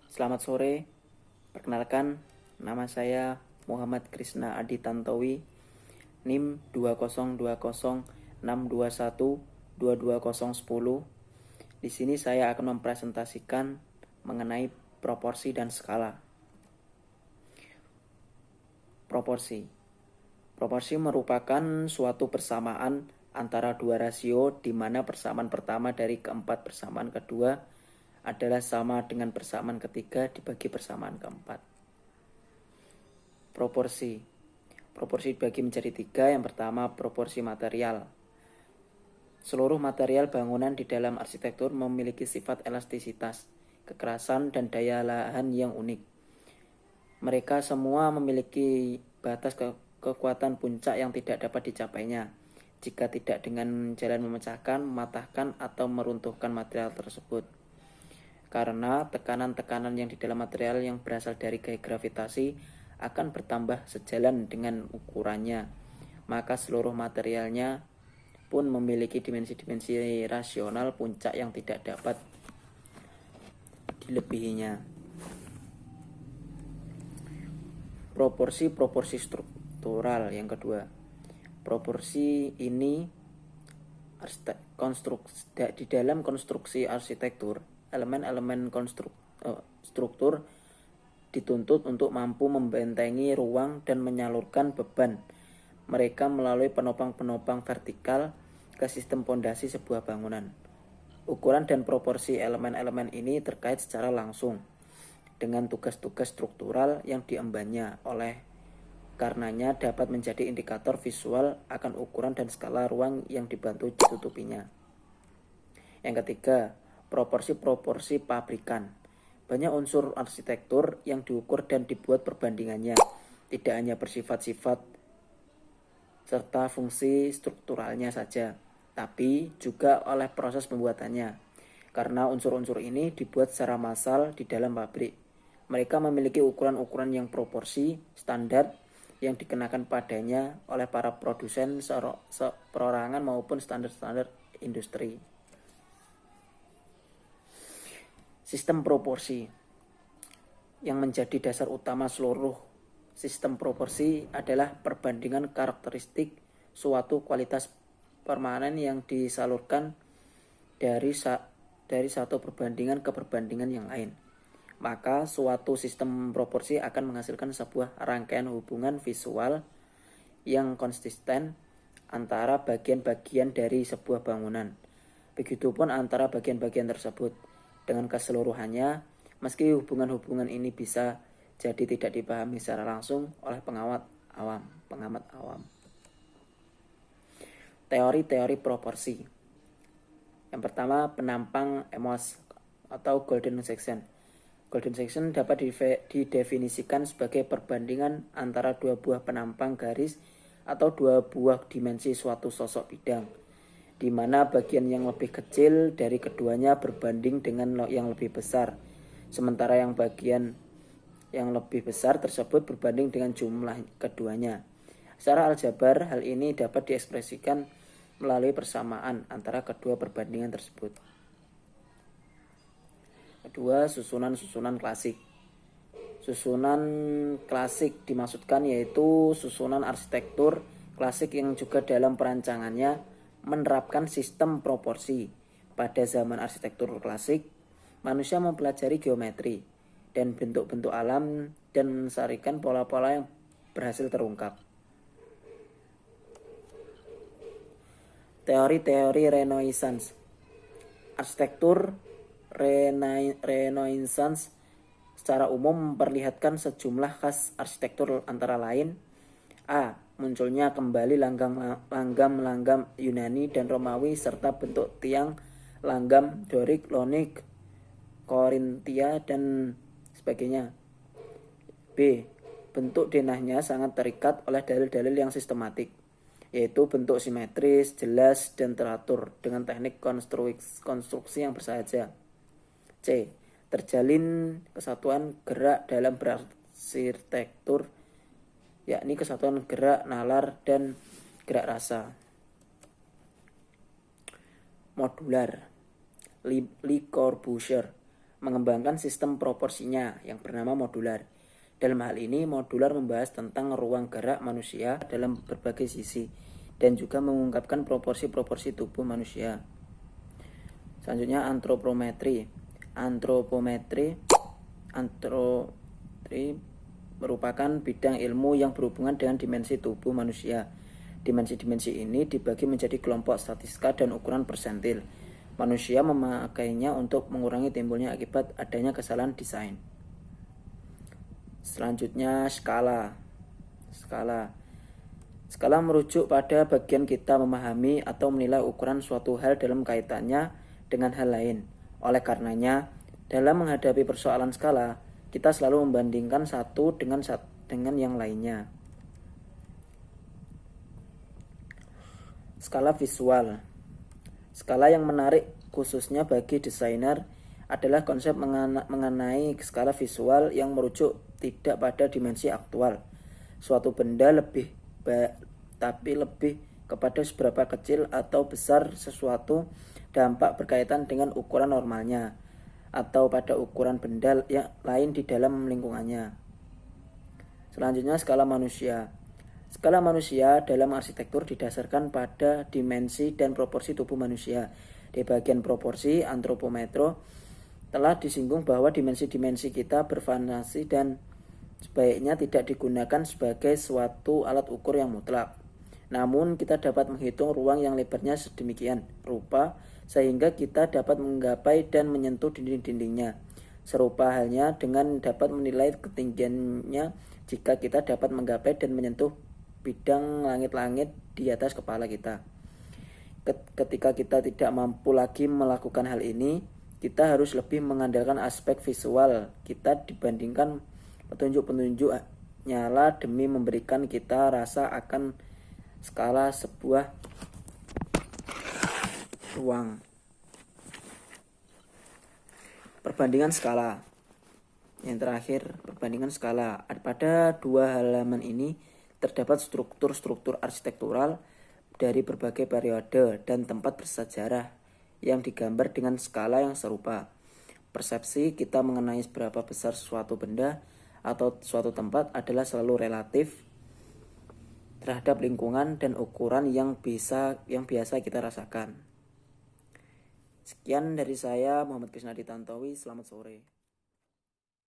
Selamat sore, perkenalkan nama saya Muhammad Krisna Adi Tantowi, NIM 20206212210. Di sini saya akan mempresentasikan mengenai proporsi dan skala. Proporsi. Proporsi merupakan suatu persamaan antara dua rasio di mana persamaan pertama dari keempat persamaan kedua adalah sama dengan persamaan ketiga dibagi persamaan keempat. Proporsi. Proporsi dibagi menjadi tiga. Yang pertama, proporsi material. Seluruh material bangunan di dalam arsitektur memiliki sifat elastisitas, kekerasan, dan daya tahan yang unik. Mereka semua memiliki batas kekuatan puncak yang tidak dapat dicapainya jika tidak dengan jalan memecahkan, mematahkan, atau meruntuhkan material tersebut. Karena tekanan-tekanan yang di dalam material yang berasal dari gaya gravitasi akan bertambah sejalan dengan ukurannya, maka seluruh materialnya pun memiliki dimensi-dimensi rasional puncak yang tidak dapat dilebihinya. Proporsi struktural yang kedua. Proporsi ini di dalam konstruksi arsitektur, elemen-elemen struktur dituntut untuk mampu membentengi ruang dan menyalurkan beban mereka melalui penopang-penopang vertikal ke sistem pondasi sebuah bangunan. Ukuran dan proporsi elemen-elemen ini terkait secara langsung dengan tugas-tugas struktural yang diembannya, oleh karenanya dapat menjadi indikator visual akan ukuran dan skala ruang yang dibantu ditutupinya. Yang ketiga, proporsi-proporsi pabrikan. Banyak unsur arsitektur yang diukur dan dibuat perbandingannya, tidak hanya bersifat-sifat serta fungsi strukturalnya saja, tapi juga oleh proses pembuatannya. Karena unsur-unsur ini dibuat secara massal di dalam pabrik, mereka memiliki ukuran-ukuran yang proporsi standar yang dikenakan padanya oleh para produsen perorangan maupun standar-standar industri. Sistem proporsi. Yang menjadi dasar utama seluruh sistem proporsi adalah perbandingan karakteristik suatu kualitas permanen yang disalurkan dari satu perbandingan ke perbandingan yang lain. Maka suatu sistem proporsi akan menghasilkan sebuah rangkaian hubungan visual yang konsisten antara bagian-bagian dari sebuah bangunan. Begitupun antara bagian-bagian tersebut dengan keseluruhannya, meski hubungan-hubungan ini bisa jadi tidak dipahami secara langsung oleh pengamat awam. Teori-teori proporsi. Yang pertama, penampang Amos atau golden section. Golden section dapat didefinisikan sebagai perbandingan antara dua buah penampang garis atau dua buah dimensi suatu sosok bidang, di mana bagian yang lebih kecil dari keduanya berbanding dengan yang lebih besar, sementara yang bagian yang lebih besar tersebut berbanding dengan jumlah keduanya. Secara aljabar, hal ini dapat diekspresikan melalui persamaan antara kedua perbandingan tersebut. Kedua, susunan-susunan klasik. Susunan klasik dimaksudkan yaitu susunan arsitektur klasik yang juga dalam perancangannya menerapkan sistem proporsi. Pada zaman arsitektur klasik, manusia mempelajari geometri dan bentuk-bentuk alam dan mensarikan pola-pola yang berhasil terungkap. Teori-teori Renaissance. Arsitektur Renaissance secara umum memperlihatkan sejumlah khas arsitektur antara lain: A. Munculnya kembali langgam-langgam Yunani dan Romawi serta bentuk tiang langgam Dorik, Lonik, Korintia, dan sebagainya. B. Bentuk denahnya sangat terikat oleh dalil-dalil yang sistematik, yaitu bentuk simetris, jelas, dan teratur dengan teknik konstruksi yang bersahaja. C. Terjalin kesatuan gerak dalam berarsitektur, yakni kesatuan gerak, nalar, dan gerak rasa. Modular. Le Corbusier. mengembangkan sistem proporsinya yang bernama modular. Dalam hal ini, modular membahas tentang ruang gerak manusia dalam berbagai sisi dan juga mengungkapkan proporsi-proporsi tubuh manusia. Selanjutnya antropometri. Antropometri merupakan bidang ilmu yang berhubungan dengan dimensi tubuh manusia. Dimensi-dimensi ini dibagi menjadi kelompok statistika dan ukuran persentil. Manusia memakainya untuk mengurangi timbulnya akibat adanya kesalahan desain. Selanjutnya skala. Skala merujuk pada bagian kita memahami atau menilai ukuran suatu hal dalam kaitannya dengan hal lain. Oleh karenanya, dalam menghadapi persoalan skala, kita selalu membandingkan satu dengan yang lainnya. Skala visual. Skala yang menarik khususnya bagi desainer adalah konsep mengenai skala visual yang merujuk tidak pada dimensi aktual suatu benda tapi lebih kepada seberapa kecil atau besar sesuatu dampak berkaitan dengan ukuran normalnya atau pada ukuran benda yang lain di dalam lingkungannya. Selanjutnya skala manusia. Skala manusia dalam arsitektur didasarkan pada dimensi dan proporsi tubuh manusia. Di bagian proporsi, antropometro telah disinggung bahwa dimensi-dimensi kita bervariasi dan sebaiknya tidak digunakan sebagai suatu alat ukur yang mutlak. Namun kita dapat menghitung ruang yang lebarnya sedemikian rupa sehingga kita dapat menggapai dan menyentuh dinding-dindingnya. Serupa halnya dengan dapat menilai ketinggiannya jika kita dapat menggapai dan menyentuh bidang langit-langit di atas kepala kita. Ketika kita tidak mampu lagi melakukan hal ini, kita harus lebih mengandalkan aspek visual kita dibandingkan petunjuk-petunjuk nyala demi memberikan kita rasa akan skala sebuah ruang. Perbandingan skala. Yang terakhir, perbandingan skala. Pada dua halaman ini terdapat struktur-struktur arsitektural dari berbagai periode dan tempat bersejarah yang digambar dengan skala yang serupa. Persepsi kita mengenai seberapa besar suatu benda atau suatu tempat adalah selalu relatif terhadap lingkungan dan ukuran yang biasa kita rasakan. Sekian dari saya, Muhammad Krisnadi Tantowi. Selamat sore.